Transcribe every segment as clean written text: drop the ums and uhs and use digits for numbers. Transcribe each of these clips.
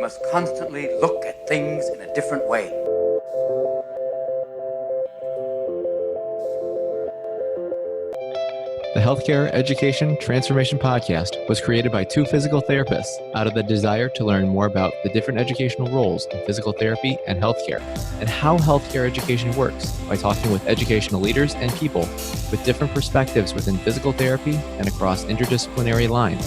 must constantly look at things in a different way. The Healthcare Education Transformation Podcast was created by two physical therapists out of the desire to learn more about the different educational roles in physical therapy and healthcare, and how healthcare education works by talking with educational leaders and people with different perspectives within physical therapy and across interdisciplinary lines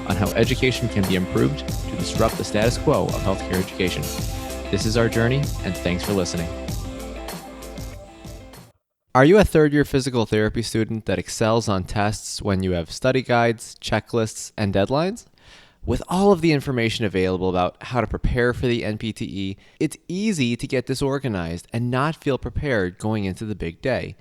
on how education can be improved to disrupt the status quo of healthcare education. This is our journey, and thanks for listening. Are you a third-year physical therapy student that excels on tests when you have study guides, checklists, and deadlines? With all of the information available about how to prepare for the NPTE, it's easy to get disorganized and not feel prepared going into the big day.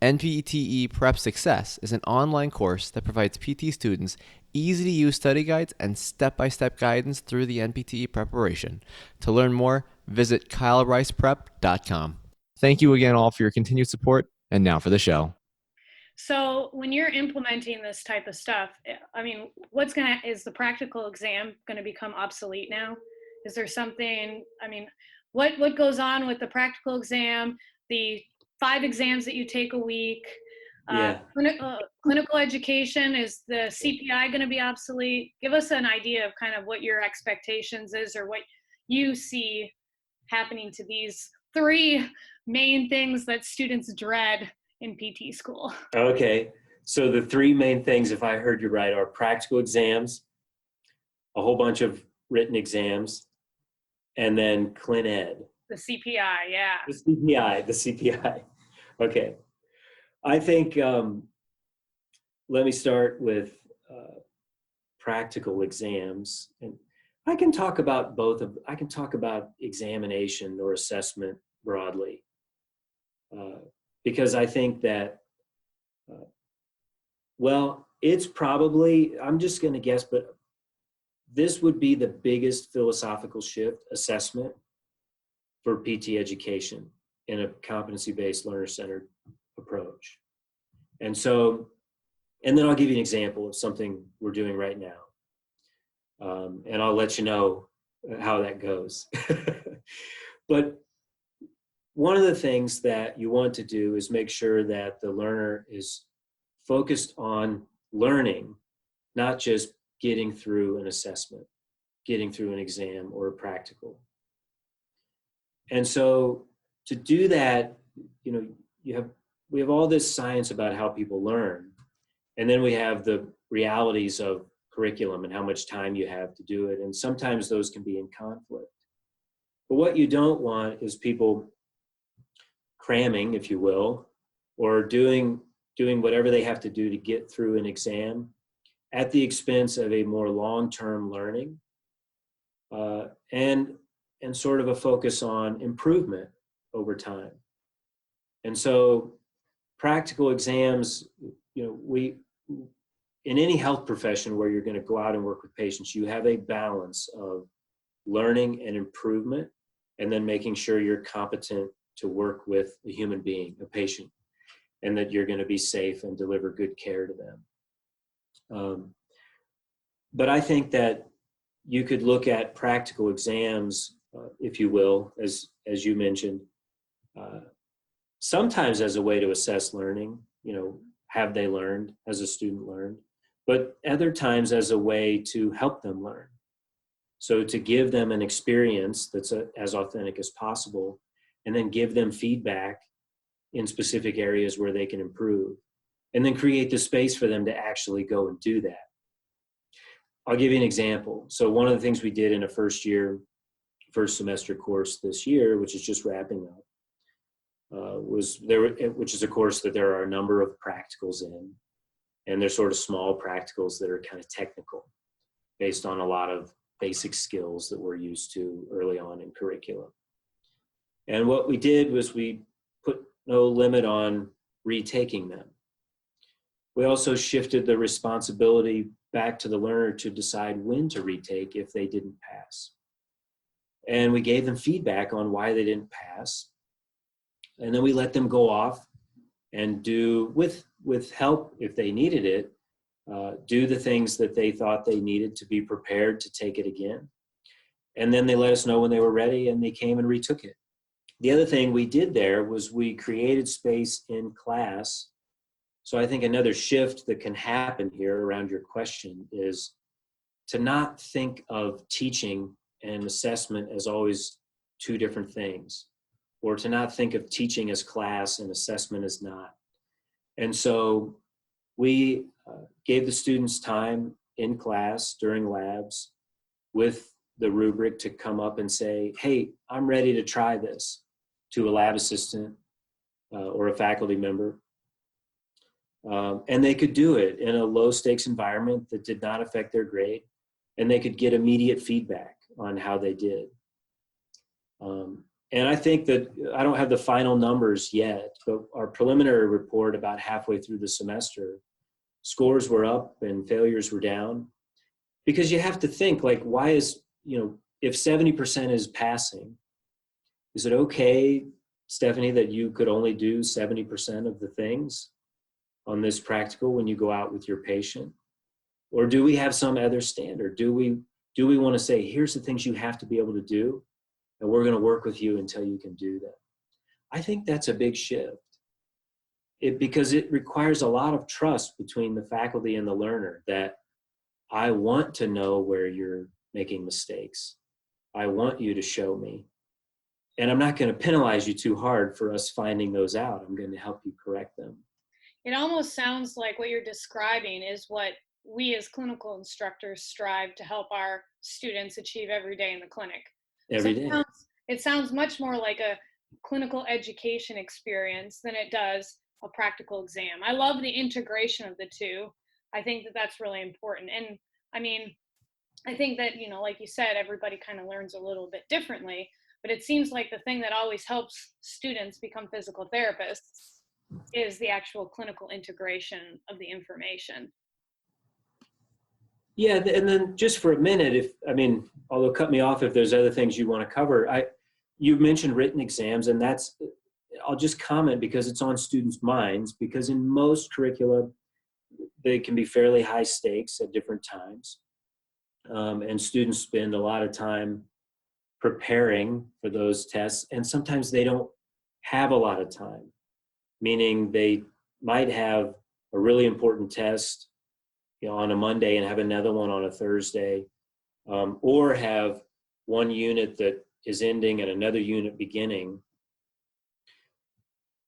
NPTE Prep Success is an online course that provides PT students easy-to-use study guides and step-by-step guidance through the NPTE preparation. To learn more, visit kylericeprep.com. Thank you again all for your continued support, and now for the show. So when you're implementing this type of stuff, I mean, is the practical exam going to become obsolete now? Is there something, I mean, what goes on with the practical exam, the 5 exams that you take a week? Clinical education, is the CPI going to be obsolete? Give us an idea of kind of what your expectations is or what you see happening to these 3 main things that students dread in PT school. Okay, so the 3 main things, if I heard you right, are practical exams, a whole bunch of written exams, and then Clin Ed. The CPI, yeah. The CPI. Okay. I think, let me start with practical exams. And I can talk about I can talk about examination or assessment broadly. Because I think that, it's probably, I'm just going to guess, but this would be the biggest philosophical shift, assessment, for PT education in a competency-based, learner-centered approach. And then I'll give you an example of something we're doing right now. And I'll let you know how that goes. But one of the things that you want to do is make sure that the learner is focused on learning, not just getting through an assessment, getting through an exam or a practical. And so to do that, we have all this science about how people learn, and then we have the realities of curriculum and how much time you have to do it. And sometimes those can be in conflict. But what you don't want is people cramming, if you will, or doing whatever they have to do to get through an exam at the expense of a more long-term learning, and sort of a focus on improvement over time. And so practical exams, in any health profession where you're going to go out and work with patients, you have a balance of learning and improvement, and then making sure you're competent to work with a human being, a patient, and that you're going to be safe and deliver good care to them. But I think that you could look at practical exams, if you will, as you mentioned, sometimes as a way to assess learning, have they learned, has a student learned, but other times as a way to help them learn. So to give them an experience that's as authentic as possible, and then give them feedback in specific areas where they can improve, and then create the space for them to actually go and do that. I'll give you an example. So one of the things we did in a first semester course this year, which is just wrapping up, which is a course that there are a number of practicals in, and they're sort of small practicals that are kind of technical, based on a lot of basic skills that we're used to early on in curriculum. And what we did was we put no limit on retaking them. We also shifted the responsibility back to the learner to decide when to retake if they didn't pass. And we gave them feedback on why they didn't pass. And then we let them go off and do, with help if they needed it, do the things that they thought they needed to be prepared to take it again. And then they let us know when they were ready, and they came and retook it. The other thing we did there was we created space in class. So I think another shift that can happen here around your question is to not think of teaching and assessment as always two different things, or to not think of teaching as class and assessment as not. And so we gave the students time in class during labs with the rubric to come up and say, hey, I'm ready to try this, to a lab assistant or a faculty member. And they could do it in a low stakes environment that did not affect their grade, and they could get immediate feedback on how they did. And I think that, I don't have the final numbers yet, but our preliminary report about halfway through the semester, scores were up and failures were down. Because you have to think, like, why is, if 70% is passing, is it okay, Stephanie, that you could only do 70% of the things on this practical when you go out with your patient? Or do we have some other standard? Do we want to say, here's the things you have to be able to do, and we're going to work with you until you can do that? I think that's a big shift. Because it requires a lot of trust between the faculty and the learner, that I want to know where you're making mistakes. I want you to show me. And I'm not going to penalize you too hard for us finding those out. I'm going to help you correct them. It almost sounds like what you're describing is what we as clinical instructors strive to help our students achieve every day in the clinic. Every day. It sounds much more like a clinical education experience than it does a practical exam. I love the integration of the two. I think that that's really important. And I mean, I think that, like you said, everybody kind of learns a little bit differently, but it seems like the thing that always helps students become physical therapists is the actual clinical integration of the information. Yeah, and then just for a minute, although cut me off if there's other things you want to cover. You mentioned written exams, and I'll just comment because it's on students' minds, because in most curricula, they can be fairly high stakes at different times. And students spend a lot of time preparing for those tests, and sometimes they don't have a lot of time, meaning they might have a really important test on a Monday and have another one on a Thursday, or have one unit that is ending and another unit beginning.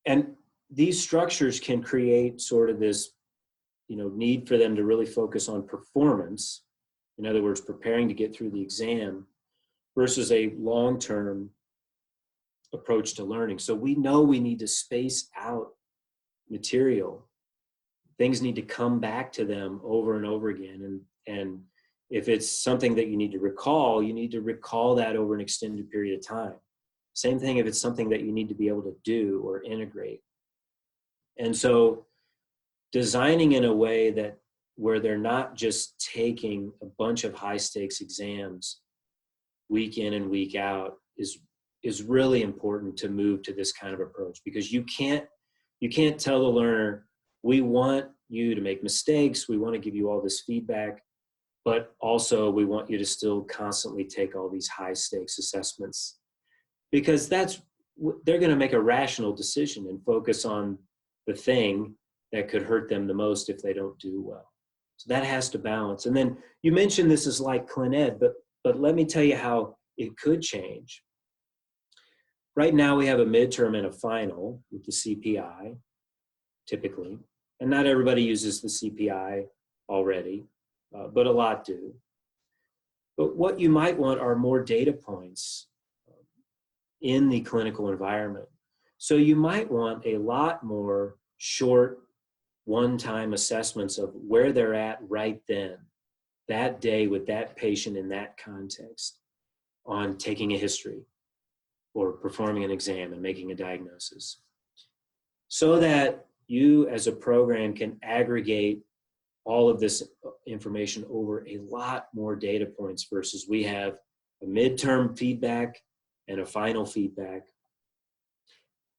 And these structures can create sort of this, need for them to really focus on performance. In other words, preparing to get through the exam versus a long-term approach to learning. So we know we need to space out material. Things need to come back to them over and over again. And if it's something that you need to recall that over an extended period of time. Same thing if it's something that you need to be able to do or integrate. And so designing in a way where they're not just taking a bunch of high stakes exams week in and week out is really important to move to this kind of approach, because you can't tell the learner, we want you to make mistakes, we want to give you all this feedback, but also we want you to still constantly take all these high stakes assessments, because they're going to make a rational decision and focus on the thing that could hurt them the most if they don't do well. So that has to balance. And then you mentioned this is like Clin Ed, but let me tell you how it could change. Right now we have a midterm and a final with the CPI, typically. And not everybody uses the CPI already, but a lot do. But what you might want are more data points in the clinical environment. So you might want a lot more short one-time assessments of where they're at right then, that day with that patient in that context, on taking a history or performing an exam and making a diagnosis, so that you as a program can aggregate all of this information over a lot more data points versus we have a midterm feedback and a final feedback.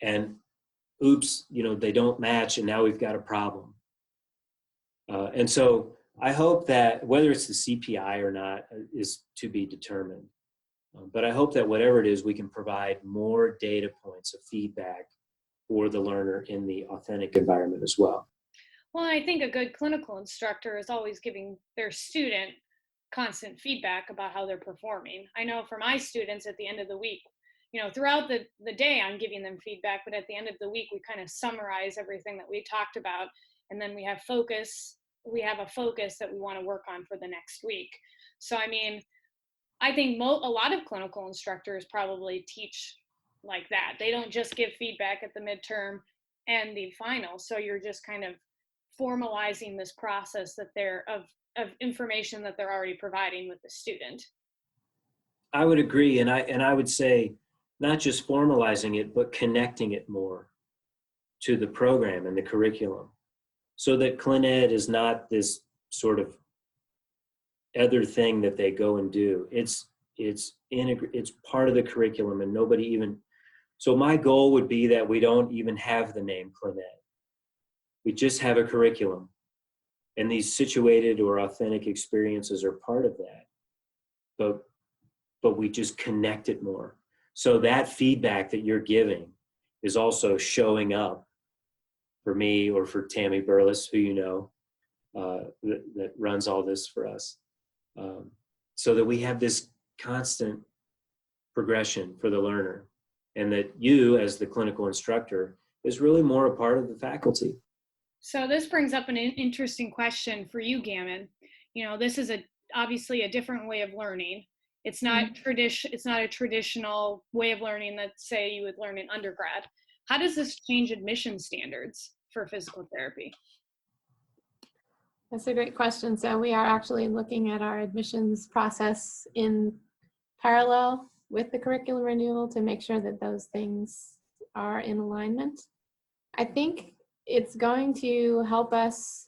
And oops, they don't match, and now we've got a problem. And so I hope that whether it's the CPI or not is to be determined. But I hope that whatever it is, we can provide more data points of feedback for the learner in the authentic environment as well. Well, I think a good clinical instructor is always giving their student constant feedback about how they're performing. I know for my students at the end of the week, throughout the day, I'm giving them feedback, but at the end of the week, we kind of summarize everything that we talked about. And then we have a focus that we want to work on for the next week. So, I mean, I think a lot of clinical instructors probably teach like that. They don't just give feedback at the midterm and the final. So you're just kind of formalizing this process that they're of information that they're already providing with the student. I would agree, and I would say not just formalizing it, but connecting it more to the program and the curriculum, so that ClinEd is not this sort of other thing that they go and do. It's part of the curriculum, and nobody even. So my goal would be that we don't even have the name ClinEd. We just have a curriculum, and these situated or authentic experiences are part of that. But we just connect it more. So that feedback that you're giving is also showing up for me or for Tammy Burles, who you know, that runs all this for us. So that we have this constant progression for the learner, and that you as the clinical instructor is really more a part of the faculty. So this brings up an interesting question for you, Gammon. This is obviously a different way of learning. It's not It's not a traditional way of learning that, say, you would learn in undergrad. How does this change admission standards for physical therapy? That's a great question. So we are actually looking at our admissions process in parallel with the curriculum renewal to make sure that those things are in alignment. I think it's going to help us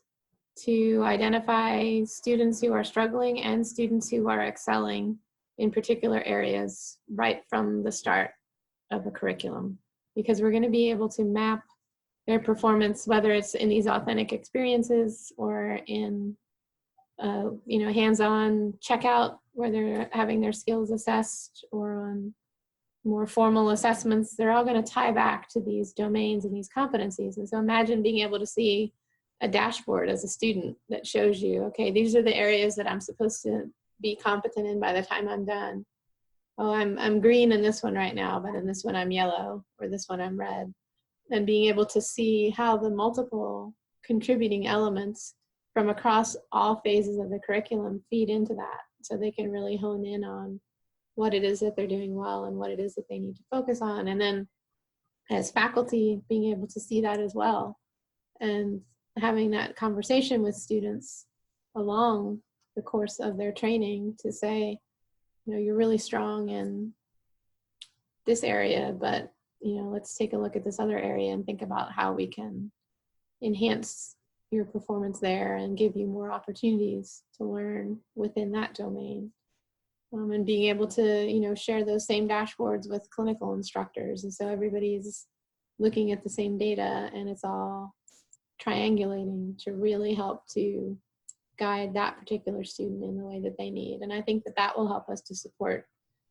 to identify students who are struggling and students who are excelling in particular areas right from the start of the curriculum, because we're going to be able to map their performance, whether it's in these authentic experiences or in hands-on checkout where they're having their skills assessed, or on more formal assessments. They're all going to tie back to these domains and these competencies. And so imagine being able to see a dashboard as a student that shows you, okay, these are the areas that I'm supposed to be competent in by the time I'm done. Oh, I'm green in this one right now, but in this one I'm yellow, or this one I'm red. And being able to see how the multiple contributing elements from across all phases of the curriculum feed into that, so they can really hone in on what it is that they're doing well and what it is that they need to focus on. And then as faculty, being able to see that as well, and having that conversation with students along the course of their training to say, you're really strong in this area, but let's take a look at this other area and think about how we can enhance your performance there and give you more opportunities to learn within that domain. And being able to, share those same dashboards with clinical instructors. And so everybody's looking at the same data, and it's all triangulating to really help to guide that particular student in the way that they need. And I think that will help us to support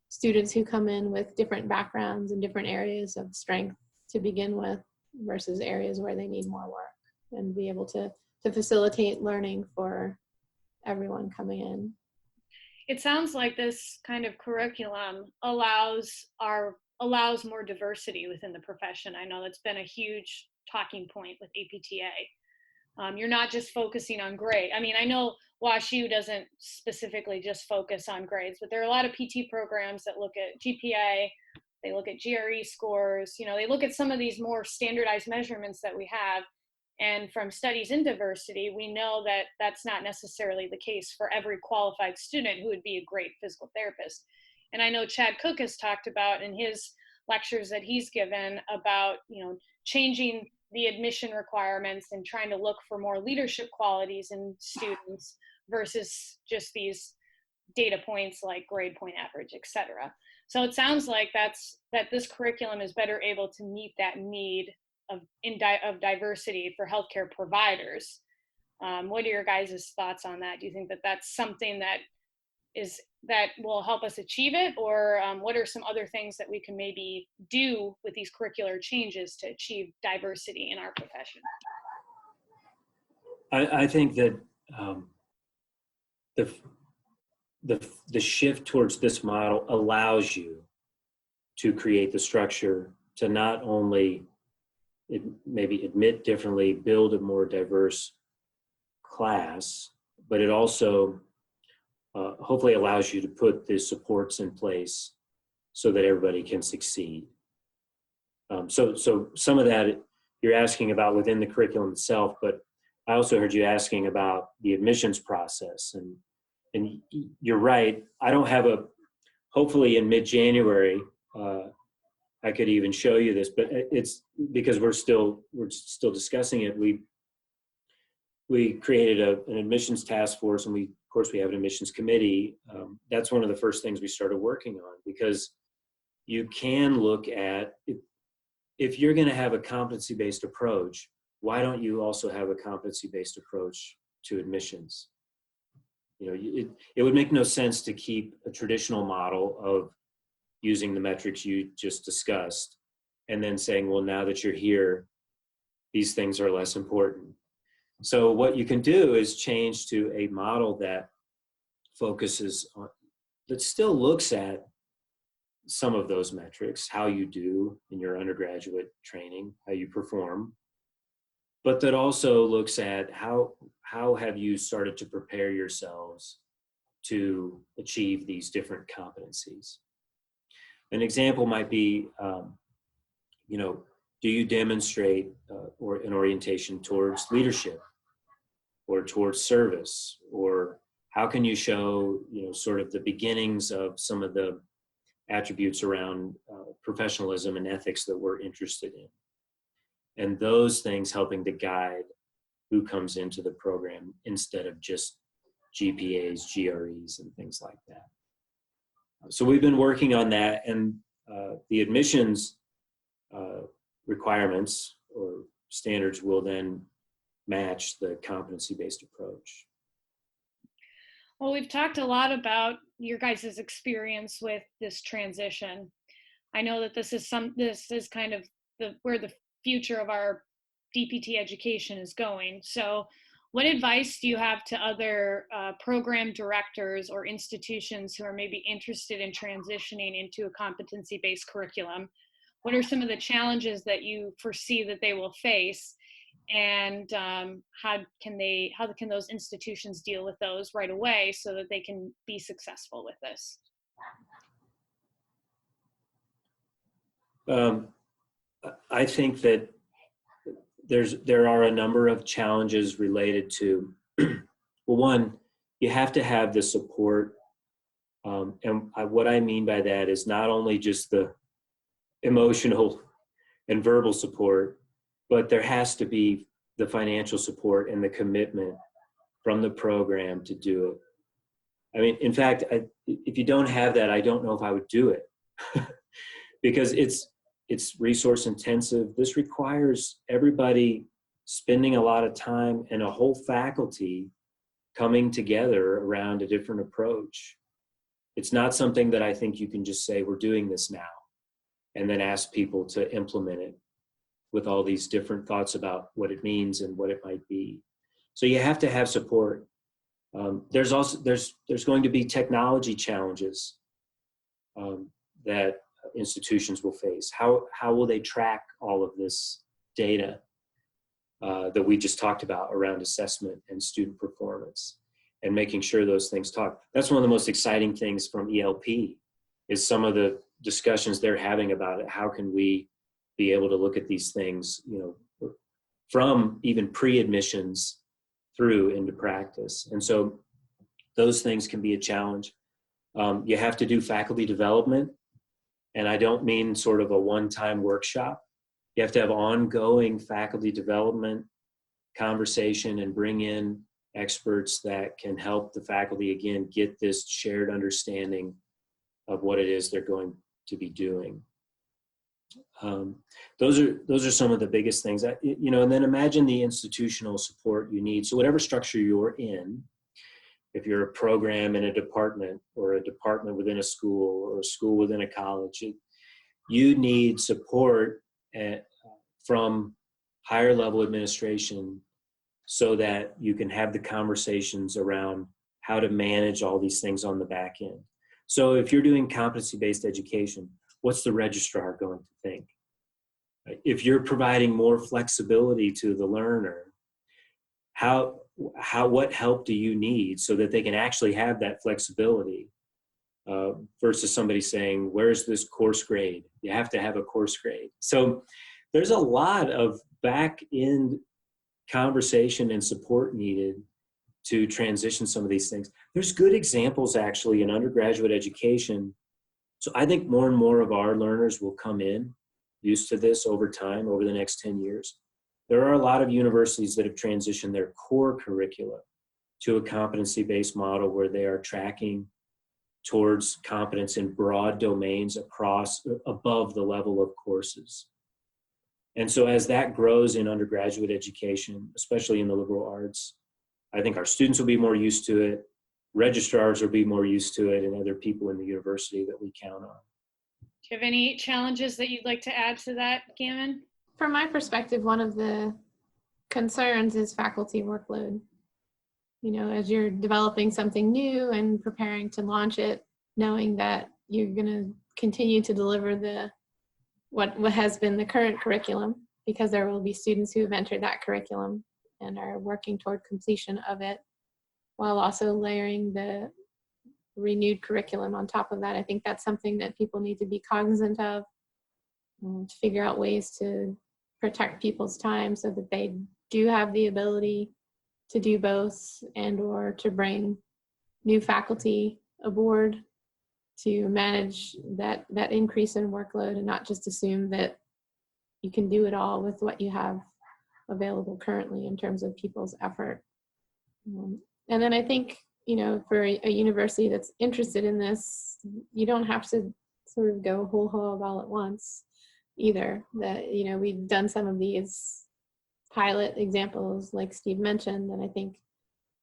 students who come in with different backgrounds and different areas of strength to begin with versus areas where they need more work, and be able to facilitate learning for everyone coming in. It sounds like this kind of curriculum allows more diversity within the profession. I know that's been a huge talking point with APTA. You're not just focusing on grade. I mean, I know WashU doesn't specifically just focus on grades, but there are a lot of PT programs that look at GPA, they look at GRE scores, they look at some of these more standardized measurements that we have. And from studies in diversity, we know that that's not necessarily the case for every qualified student who would be a great physical therapist. And I know Chad Cook has talked about in his lectures that he's given about, changing the admission requirements and trying to look for more leadership qualities in students versus just these data points like grade point average, et cetera. So it sounds like that this curriculum is better able to meet that need of diversity for healthcare providers. What are your guys' thoughts on that? Do you think that that's something that is that will help us achieve it, or what are some other things that we can maybe do with these curricular changes to achieve diversity in our profession? I think that the shift towards this model allows you to create the structure to not only maybe admit differently, build a more diverse class, but it also hopefully allows you to put the supports in place so that everybody can succeed. So some of that you're asking about within the curriculum itself, but I also heard you asking about the admissions process, and you're right. I don't have hopefully in mid-January, I could even show you this, but it's because we're still discussing it. We created an admissions task force, and of course we have an admissions committee. That's one of the first things we started working on, because you can look at, if you're going to have a competency-based approach, why don't you also have a competency-based approach to admissions? It would make no sense to keep a traditional model of using the metrics you just discussed and then saying, well, now that you're here, these things are less important. So what you can do is change to a model that focuses on, that still looks at some of those metrics, how you do in your undergraduate training, how you perform, but that also looks at how have you started to prepare yourselves to achieve these different competencies. An example might be, do you demonstrate or an orientation towards leadership or towards service, or how can you show, sort of the beginnings of some of the attributes around professionalism and ethics that we're interested in, and those things helping to guide who comes into the program instead of just GPAs, GREs, and things like that. So we've been working on that, and the admissions requirements or standards will then match the competency-based approach. Well, we've talked a lot about your guys' experience with this transition. I know that this is kind of where the future of our DPT education is going. So what advice do you have to other program directors or institutions who are maybe interested in transitioning into a competency-based curriculum? What are some of the challenges that you foresee that they will face? And how can those institutions deal with those right away so that they can be successful with this? I think that there are a number of challenges related to, well, one, you have to have the support. What I mean by that is not only just the emotional and verbal support, but there has to be the financial support and the commitment from the program to do it. I mean, in fact, if you don't have that, I don't know if I would do it because it's resource intensive. This requires everybody spending a lot of time and a whole faculty coming together around a different approach. It's not something that I think you can just say, we're doing this now, and then ask people to implement it with all these different thoughts about what it means and what it might be. So you have to have support. There's going to be technology challenges that institutions will face. How will they track all of this data that we just talked about around assessment and student performance, and making sure those things talk? That's one of the most exciting things from ELP is some of the discussions they're having about it. How can we be able to look at these things, from even pre-admissions through into practice? And so those things can be a challenge. You have to do faculty development. And I don't mean sort of a one-time workshop. You have to have ongoing faculty development conversation and bring in experts that can help the faculty, again, get this shared understanding of what it is they're going to be doing. Those are some of the biggest things that, and then imagine the institutional support you need. So whatever structure you're in, if you're a program in a department or a department within a school or a school within a college, you need support from higher level administration so that you can have the conversations around how to manage all these things on the back end. So if you're doing competency-based education, what's the registrar going to think? If you're providing more flexibility to the learner, what help do you need so that they can actually have that flexibility versus somebody saying, where's this course grade? You have to have a course grade. So there's a lot of back-end conversation and support needed to transition some of these things. There's good examples actually in undergraduate education. So I think more and more of our learners will come in used to this over time, over the next 10 years. There are a lot of universities that have transitioned their core curricula to a competency-based model where they are tracking towards competence in broad domains above the level of courses. And so as that grows in undergraduate education, especially in the liberal arts, I think our students will be more used to it, registrars will be more used to it, and other people in the university that we count on. Do you have any challenges that you'd like to add to that, Gammon? From my perspective, one of the concerns is faculty workload. As you're developing something new and preparing to launch it, knowing that you're going to continue to deliver what has been the current curriculum, because there will be students who have entered that curriculum and are working toward completion of it, while also layering the renewed curriculum on top of that. I think that's something that people need to be cognizant of, to figure out ways to protect people's time so that they do have the ability to do both, and or to bring new faculty aboard to manage that increase in workload, and not just assume that you can do it all with what you have available currently in terms of people's effort. And then I think, for a university that's interested in this, you don't have to sort of go whole hog all at once either. That, we've done some of these pilot examples like Steve mentioned, and I think,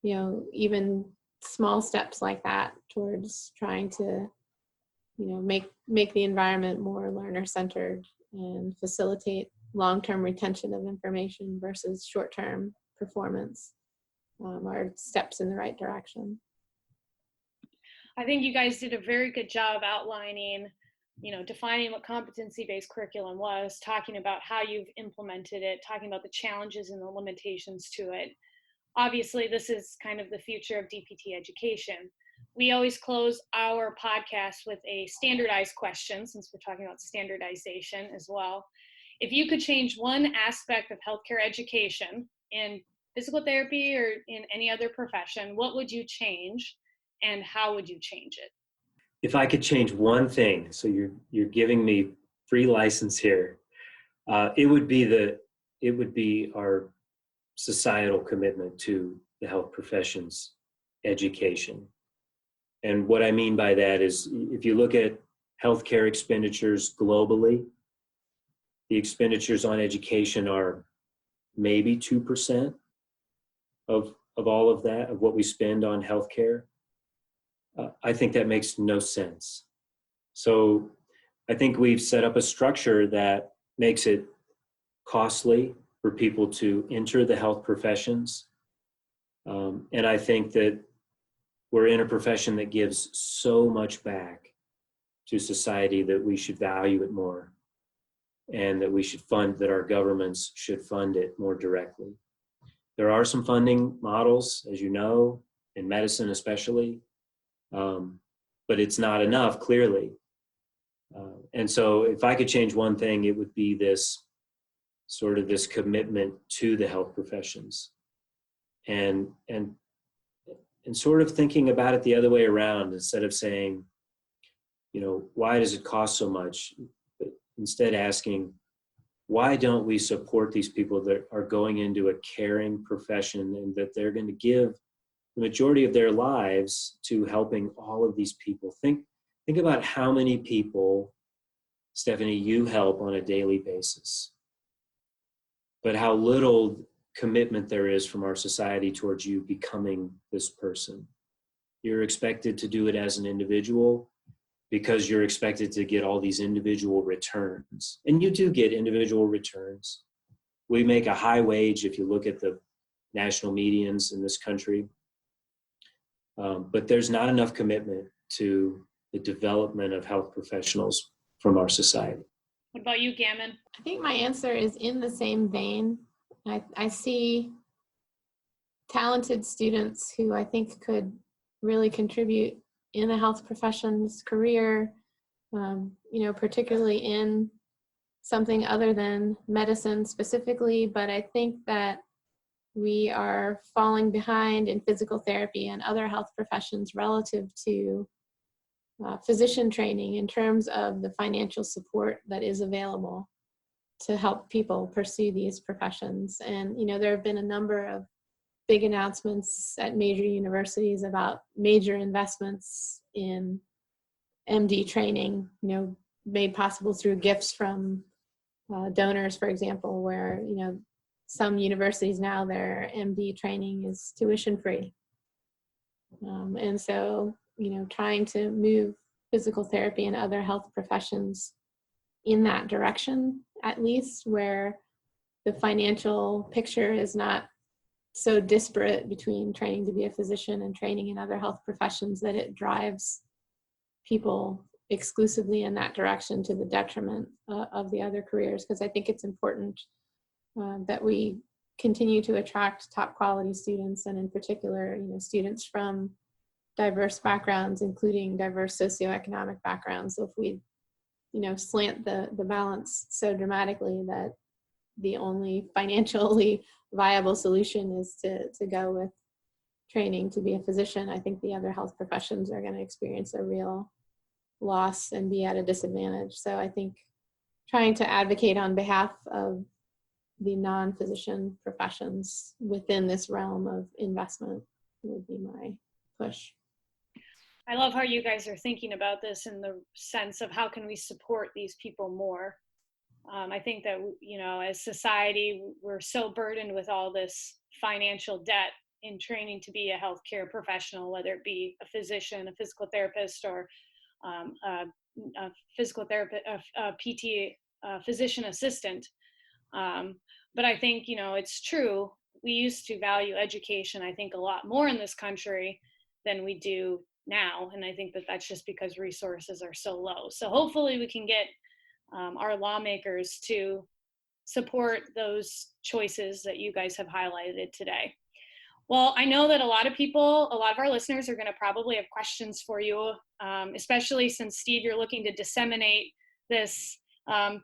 even small steps like that towards trying to, make the environment more learner-centered and facilitate long-term retention of information versus short-term performance are steps in the right direction. I think you guys did a very good job outlining, defining what competency-based curriculum was, talking about how you've implemented it, talking about the challenges and the limitations to it. Obviously, this is kind of the future of DPT education. We always close our podcast with a standardized question, since we're talking about standardization as well. If you could change one aspect of healthcare education in physical therapy or in any other profession, what would you change and how would you change it? If I could change one thing, so you're giving me free license here, it would be our societal commitment to the health professions education. And what I mean by that is, if you look at healthcare expenditures globally, the expenditures on education are maybe 2% of all of that, of what we spend on healthcare. I think that makes no sense. So I think we've set up a structure that makes it costly for people to enter the health professions. And I think that we're in a profession that gives so much back to society that we should value it more, and that we should that our governments should fund it more directly. There are some funding models, as you know, in medicine especially, but it's not enough, clearly. And so if I could change one thing, it would be this commitment to the health professions, and sort of thinking about it the other way around, instead of saying, why does it cost so much? But instead asking, why don't we support these people that are going into a caring profession, and that they're going to give the majority of their lives to helping all of these people? Think about how many people, Stephanie, you help on a daily basis, but how little commitment there is from our society towards you becoming this person. You're expected to do it as an individual because you're expected to get all these individual returns. And you do get individual returns. We make a high wage if you look at the national medians in this country. But there's not enough commitment to the development of health professionals from our society. What about you, Gammon? I think my answer is in the same vein. I see talented students who I think could really contribute in the health professions career, particularly in something other than medicine specifically, but I think that we are falling behind in physical therapy and other health professions relative to physician training in terms of the financial support that is available to help people pursue these professions. And, there have been a number of big announcements at major universities about major investments in MD training, made possible through gifts from donors, for example, where, some universities now, their MD training is tuition free. And so, trying to move physical therapy and other health professions in that direction, at least where the financial picture is not so disparate between training to be a physician and training in other health professions that it drives people exclusively in that direction to the detriment of the other careers. Because I think it's important that we continue to attract top quality students, and in particular, students from diverse backgrounds, including diverse socioeconomic backgrounds. So if we, slant the balance so dramatically that the only financially viable solution is to go with training to be a physician, I think the other health professions are going to experience a real loss and be at a disadvantage. So I think trying to advocate on behalf of the non-physician professions within this realm of investment would be my push. I love how you guys are thinking about this in the sense of how can we support these people more. I think that, as society, we're so burdened with all this financial debt in training to be a healthcare professional, whether it be a physician, a physical therapist, or a physical therapist, a PT, physician assistant. But I think, it's true. We used to value education, I think, a lot more in this country than we do now. And I think that that's just because resources are so low. So hopefully we can get our lawmakers to support those choices that you guys have highlighted today. Well, I know that a lot of our listeners are going to probably have questions for you, especially since, Steve, you're looking to disseminate this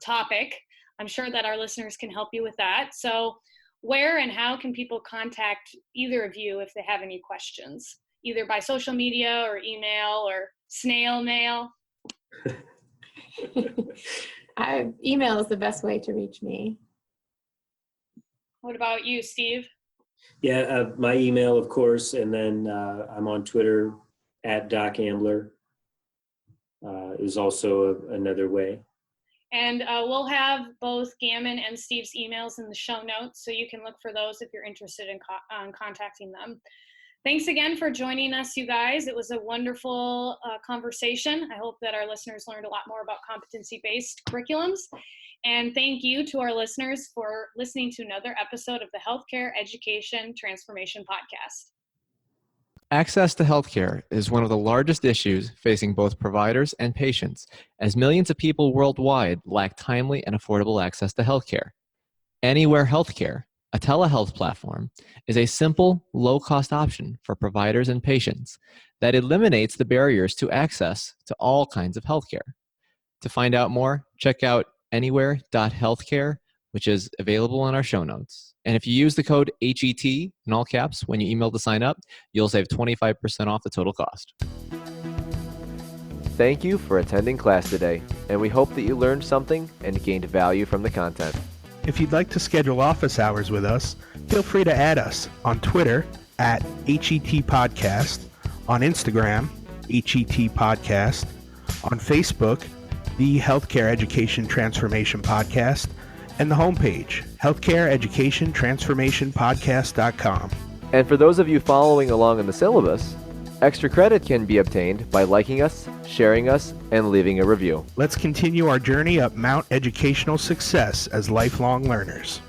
topic. I'm sure that our listeners can help you with that. So where and how can people contact either of you if they have any questions, either by social media or email or snail mail? Email is the best way to reach me. What about you, Steve? Yeah, my email, of course, and then I'm on Twitter at Doc Ambler is also another way. And we'll have both Gammon and Steve's emails in the show notes, so you can look for those if you're interested in contacting them. Thanks again for joining us, you guys. It was a wonderful conversation. I hope that our listeners learned a lot more about competency-based curriculums. And thank you to our listeners for listening to another episode of the Healthcare Education Transformation Podcast. Access to healthcare is one of the largest issues facing both providers and patients, as millions of people worldwide lack timely and affordable access to healthcare. Anywhere Healthcare, a telehealth platform, is a simple, low-cost option for providers and patients that eliminates the barriers to access to all kinds of healthcare. To find out more, check out anywhere.healthcare, which is available on our show notes. And if you use the code HET in all caps when you email to sign up, you'll save 25% off the total cost. Thank you for attending class today, and we hope that you learned something and gained value from the content. If you'd like to schedule office hours with us, feel free to add us on Twitter at HET Podcast, on Instagram, HET Podcast, on Facebook, the Healthcare Education Transformation Podcast, and the homepage, healthcareeducationtransformationpodcast.com. And for those of you following along in the syllabus, Extra credit can be obtained by liking us, sharing us, and leaving a review. Let's continue our journey up Mount Educational Success as lifelong learners.